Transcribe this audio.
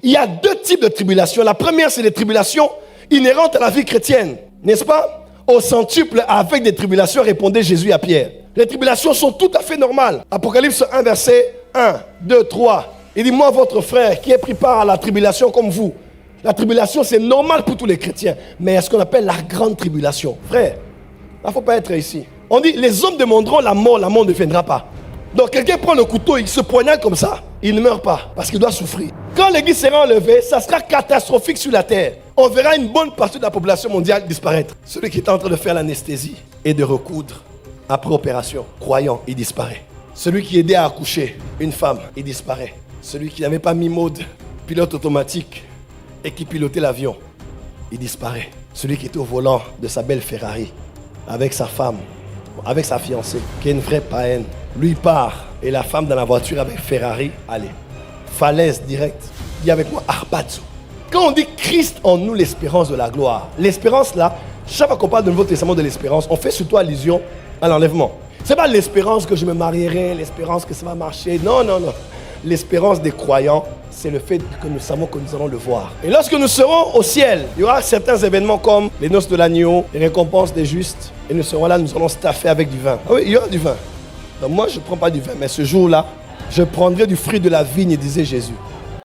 Il y a deux types de tribulations. La première, c'est les tribulations inhérentes à la vie chrétienne. N'est-ce pas? Au centuple, avec des tribulations, répondait Jésus à Pierre. Les tribulations sont tout à fait normales. Apocalypse 1, verset 1, 2, 3. Il dit, moi, votre frère, qui ai pris part à la tribulation comme vous. La tribulation, c'est normal pour tous les chrétiens. Mais il y a ce qu'on appelle la grande tribulation. Frère, il ne faut pas être ici. On dit, les hommes demanderont la mort ne viendra pas. Donc, quelqu'un prend le couteau, il se poignarde comme ça. Il ne meurt pas, parce qu'il doit souffrir. Quand l'église sera enlevée, ça sera catastrophique sur la terre. On verra une bonne partie de la population mondiale disparaître. Celui qui est en train de faire l'anesthésie et de recoudre après opération, croyant, il disparaît. Celui qui aidait à accoucher une femme, il disparaît. Celui qui n'avait pas mis mode pilote automatique et qui pilotait l'avion, il disparaît. Celui qui était au volant de sa belle Ferrari, avec sa femme, avec sa fiancée, qui est une vraie païenne, lui part et la femme dans la voiture avec Ferrari, allez, falaise directe. Dis avec moi, Arbazo. Quand on dit Christ en nous, l'espérance de la gloire, l'espérance là, chaque fois qu'on parle de Nouveau Testament de l'espérance, on fait surtout allusion à l'enlèvement. C'est pas l'espérance que je me marierai, l'espérance que ça va marcher. Non, non, non. L'espérance des croyants, c'est le fait que nous savons que nous allons le voir. Et lorsque nous serons au ciel, il y aura certains événements comme les noces de l'agneau, les récompenses des justes. Et nous serons là, nous allons staffer avec du vin. Ah oui, il y aura du vin. Donc moi, je ne prends pas du vin, mais ce jour-là, je prendrai du fruit de la vigne, disait Jésus.